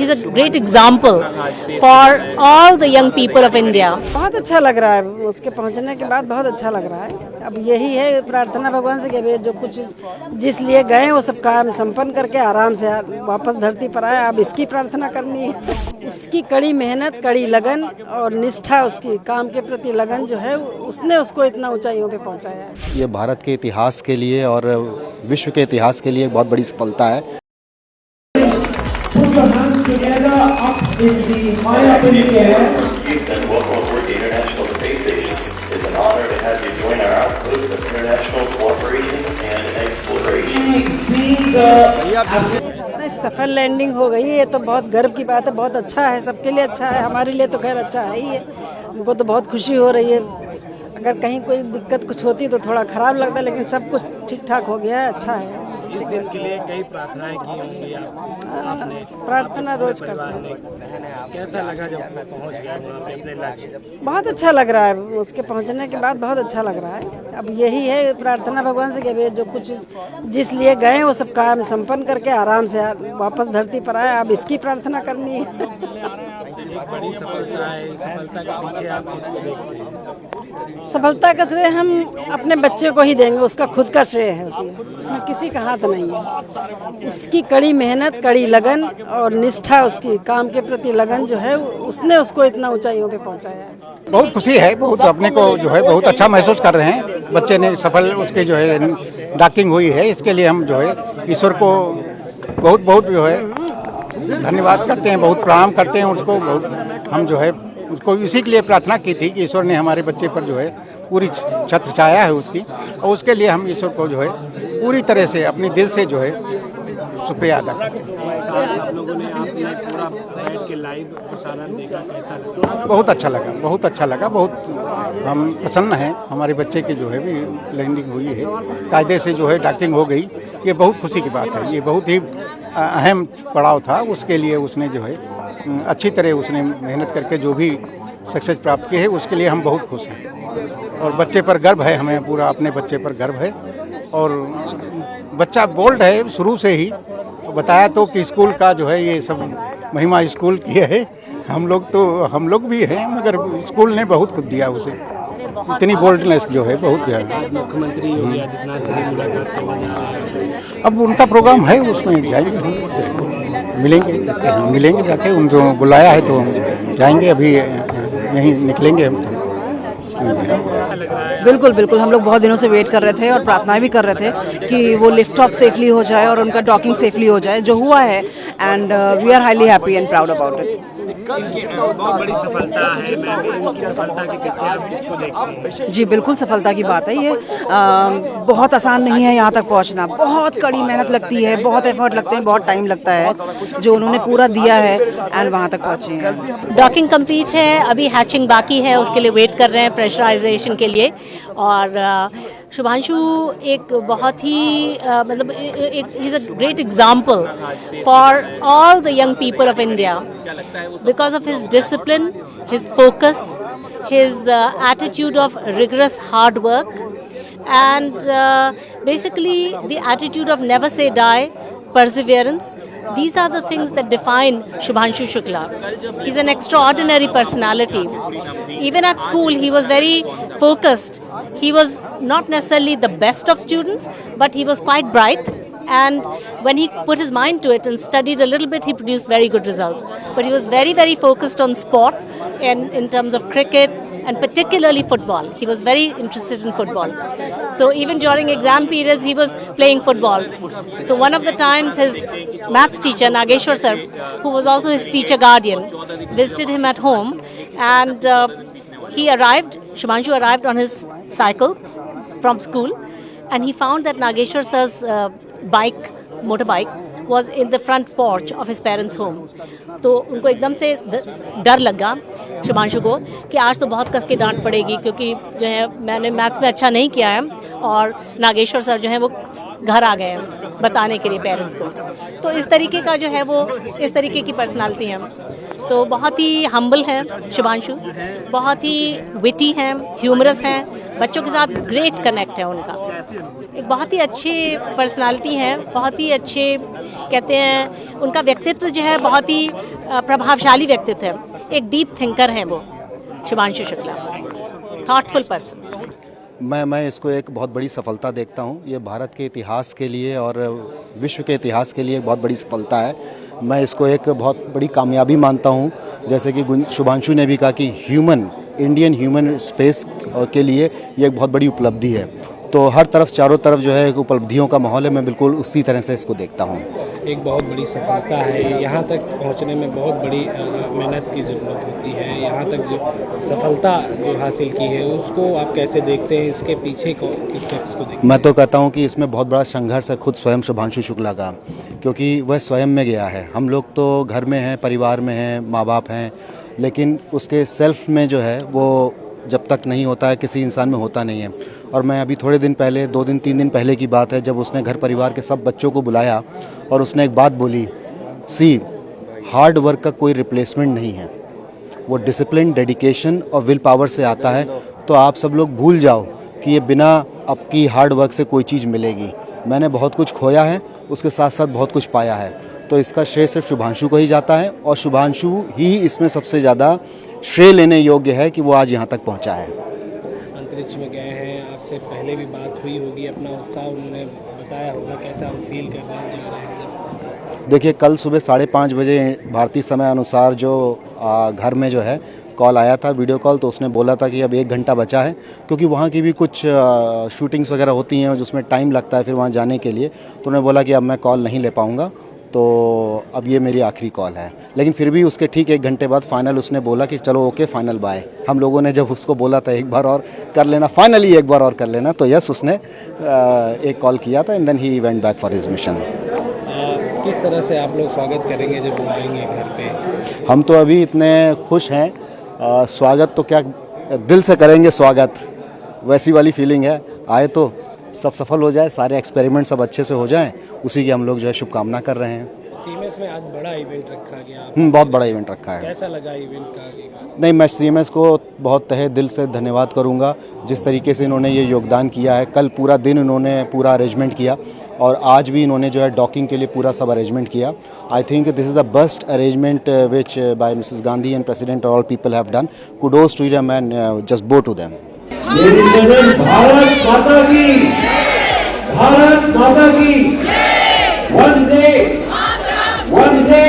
he's a great example for all the young people of India. बहुत अच्छा लग रहा है, उसके पहुंचने के बाद बहुत अच्छा लग रहा है। अब यही है प्रार्थना भगवान से कि वे जो कुछ जिस लिए गए वो सब काम संपन्न करके आराम से वापस धरती पर आए। अब इसकी प्रार्थना करनी है। उसकी कड़ी मेहनत, कड़ी लगन और निष्ठा, उसकी काम के प्रति लगन जो है उसने उसको इतना ऊंचाइयों पे पहुंचाया है। ये भारत के इतिहास के लिए और विश्व के इतिहास के लिए एक बहुत बड़ी सफलता है। सफल लैंडिंग हो गई, ये तो बहुत गर्व की बात है। बहुत अच्छा है, सबके लिए अच्छा है, हमारे लिए तो खैर अच्छा है ही है। हमको तो बहुत खुशी हो रही है। अगर कहीं कोई दिक्कत कुछ होती तो थोड़ा खराब लगता, लेकिन सब कुछ ठीक ठाक हो गया है, अच्छा है। इस दिन के लिए कई प्रार्थनाएं की होंगी आपने? प्रार्थना रोज करते हैं। कैसा लगा जब पहुंच गए वहाँ पे अपने लक्ष्य? बहुत अच्छा लग रहा है, उसके पहुंचने के बाद बहुत अच्छा लग रहा है। अब यही है प्रार्थना भगवान से कि वे जो कुछ जिस लिए गए वो सब काम संपन्न करके आराम से वापस धरती पर आए। अब इसकी प्रार्थना करनी है। एक बड़ी सफलता है, इस सफलता के पीछे आप किसको देखते हैं? सफलता का श्रेय हम अपने बच्चे को ही देंगे, उसका खुद का श्रेय है उसमें किसी का हाथ नहीं है। उसकी कड़ी मेहनत, कड़ी लगन और निष्ठा, उसकी काम के प्रति लगन जो है उसने उसको इतना ऊंचाइयों पे पहुंचाया है। बहुत खुशी है, बहुत अपने को जो है बहुत अच्छा महसूस कर रहे हैं। बच्चे ने सफल उसके जो है डॉकिंग हुई है, इसके लिए हम जो है ईश्वर को बहुत बहुत जो है धन्यवाद करते हैं, बहुत प्रणाम करते हैं उसको। बहुत हम जो है उसको इसी के लिए प्रार्थना की थी कि ईश्वर ने हमारे बच्चे पर जो है पूरी छत्र छाया है उसकी, और उसके लिए हम ईश्वर को जो है पूरी तरह से अपने दिल से जो है शुक्रिया अदा करते हैं। सब लोगों ने आपने पूरा बैठ के लाइव प्रसारण देखा, कैसा लगा? बहुत अच्छा लगा, बहुत अच्छा लगा। बहुत हम प्रसन्न हैं, हमारे बच्चे की जो है भी लैंडिंग हुई है, कायदे से जो है डॉकिंग हो गई। ये बहुत खुशी की बात है, ये बहुत ही अहम पड़ाव था। उसके लिए उसने जो है अच्छी तरह उसने मेहनत करके जो भी सक्सेस प्राप्त की है, उसके लिए हम बहुत खुश हैं। और बच्चे पर गर्व है, हमें पूरा अपने बच्चे पर गर्व है। और बच्चा बोल्ड है शुरू से ही। बताया तो कि स्कूल का जो है ये सब महिमा स्कूल की है। हम लोग भी हैं, मगर स्कूल ने बहुत कुछ दिया उसे। इतनी बोल्डनेस जो है बहुत ज़्यादा। मुख्यमंत्री योगी आदित्यनाथ से मुलाकात करने, अब उनका प्रोग्राम है, उसमें जाएंगे, हम मिलेंगे जाके। उन जो बुलाया है तो हम जाएंगे, अभी यहीं निकलेंगे हम तो। बिल्कुल बिल्कुल, हम लोग बहुत दिनों से वेट कर रहे थे और प्रार्थनाएं भी कर रहे थे कि वो लिफ्ट ऑफ सेफली हो जाए और उनका डॉकिंग सेफली हो जाए, जो हुआ है। And we are highly happy and proud about it. बहुत बड़ी सफलता है। मैं सफलता के पीछे आप किसको देखते हैं? जी बिल्कुल, सफलता की बात है ये। बहुत आसान नहीं है यहाँ तक पहुँचना, बहुत कड़ी मेहनत लगती है, बहुत एफर्ट लगते हैं, बहुत टाइम लगता है, जो उन्होंने पूरा दिया है एंड वहाँ तक पहुँचे हैं। डॉकिंग कंप्लीट है, अभी हैचिंग बाकी है, उसके लिए वेट कर रहे हैं प्रेशराइजेशन के लिए। और शुभांशु एक बहुत ही मतलब एक he is a great example for all the young people of India because of his discipline, his focus, his attitude of rigorous hard work, and basically the attitude of never say die, perseverance. These are the things that define Shubhanshu Shukla. He's an extraordinary personality. Even at school, he was very focused. He was not necessarily the best of students, but he was quite bright. And when he put his mind to it and studied a little bit, he produced very good results. But he was very, very focused on sport and in terms of cricket and particularly football. He was very interested in football. So even during exam periods, he was playing football. So one of the times his maths teacher, Nageshwar sir, who was also his teacher guardian, visited him at home, and Shubhanshu arrived on his cycle from school, and he found that Nageshwar sir's motorbike was in the front porch of his parents' home. तो उनको एकदम से डर लगा शुभांशु को कि आज तो बहुत कस के डांट पड़ेगी, क्योंकि जो है मैंने मैथ्स में अच्छा नहीं किया है और नागेश्वर सर जो है वो घर आ गए हैं बताने के लिए पेरेंट्स को। तो इस तरीके का जो है वो इस तरीके की पर्सनालिटी है। तो बहुत ही हम्बल हैं शुभांशु, बहुत ही विटी हैं, ह्यूमरस हैं, बच्चों के साथ ग्रेट कनेक्ट है उनका। एक बहुत ही अच्छे पर्सनालिटी हैं, बहुत ही अच्छे कहते हैं, उनका व्यक्तित्व जो है बहुत ही प्रभावशाली व्यक्तित्व है। एक डीप थिंकर हैं वो शुभांशु शुक्ला, थॉटफुल पर्सन। मैं इसको एक बहुत बड़ी सफलता देखता हूँ। ये भारत के इतिहास के लिए और विश्व के इतिहास के लिए एक बहुत बड़ी सफलता है। मैं इसको एक बहुत बड़ी कामयाबी मानता हूँ। जैसे कि शुभांशु ने भी कहा कि इंडियन ह्यूमन स्पेस के लिए ये एक बहुत बड़ी उपलब्धि है। तो हर तरफ चारों तरफ जो है एक उपलब्धियों का माहौल है। मैं बिल्कुल उसी तरह से इसको देखता हूँ। एक बहुत बड़ी सफलता है। यहाँ तक पहुँचने में बहुत बड़ी मेहनत की ज़रूरत होती है। यहाँ तक जो सफलता जो हासिल की है उसको आप कैसे देखते हैं? इसके पीछे किस शख्स को देखते हैं? मैं तो कहता हूँ कि इसमें बहुत बड़ा संघर्ष है खुद स्वयं शुभांशु शुक्ला का, क्योंकि वह स्वयं में गया है। हम लोग तो घर में हैं, परिवार में हैं, माँ बाप हैं, लेकिन उसके सेल्फ में जो है वो जब तक नहीं होता है किसी इंसान में होता नहीं है। और मैं अभी थोड़े दिन पहले 2 दिन 3 दिन पहले की बात है, जब उसने घर परिवार के सब बच्चों को बुलाया और उसने एक बात बोली, हार्ड वर्क का कोई रिप्लेसमेंट नहीं है। वो डिसिप्लिन, डेडिकेशन और विल पावर से आता है। तो आप सब लोग भूल जाओ कि ये बिना आपकी हार्ड वर्क से कोई चीज़ मिलेगी। मैंने बहुत कुछ खोया है, उसके साथ साथ बहुत कुछ पाया है। तो इसका श्रेय सिर्फ शुभांशु को ही जाता है और शुभांशु ही इसमें सबसे ज़्यादा श्रेय लेने योग्य है कि वो आज यहाँ तक पहुँचा है। अंतरिक्ष में गए हैं, आपसे पहले भी बात हुई होगी, अपना उत्साह उन्होंने बताया होगा, कैसा आप फील कर रहे हैं, जा रहे हैं? देखिए, कल सुबह 5:30 बजे भारतीय समय अनुसार जो घर में जो है कॉल आया था, वीडियो कॉल, तो उसने बोला था कि अब 1 घंटा बचा है, क्योंकि वहाँ की भी कुछ शूटिंग्स वगैरह होती हैं जिसमें टाइम लगता है फिर वहाँ जाने के लिए। तो उन्होंने बोला कि अब मैं कॉल नहीं ले पाऊँगा, तो अब ये मेरी आखिरी कॉल है। लेकिन फिर भी उसके ठीक 1 घंटे बाद फाइनल उसने बोला कि चलो ओके, फाइनल बाय। हम लोगों ने जब उसको बोला था एक बार और कर लेना, फाइनली एक बार और कर लेना, तो यस, उसने एक कॉल किया था and then he went back for his mission. किस तरह से आप लोग स्वागत करेंगे जब वो आएंगे घर पे? हम तो अभी इतने खुश हैं, स्वागत तो क्या दिल से करेंगे स्वागत, वैसी वाली फीलिंग है। आए तो सब सफल हो जाए, सारे एक्सपेरिमेंट सब अच्छे से हो जाएं, उसी की हम लोग जो है शुभकामना कर रहे हैं। सीएमएस में आज बड़ा इवेंट रखा गया, बहुत बड़ा इवेंट रखा है। कैसा लगा इवेंट का? नहीं, मैं सीएमएस को बहुत तहे दिल से धन्यवाद करूंगा, जिस तरीके से इन्होंने ये योगदान किया है। कल पूरा दिन इन्होंने पूरा अरेंजमेंट किया और आज भी इन्होंने जो है डॉकिंग के लिए पूरा सब अरेंजमेंट किया। I think this is the best arrangement which by Mrs Gandhi and president all people have done. Kudos to them and just bow to them. Bharat Mata की, भारत माता की, वंदे, वंदे।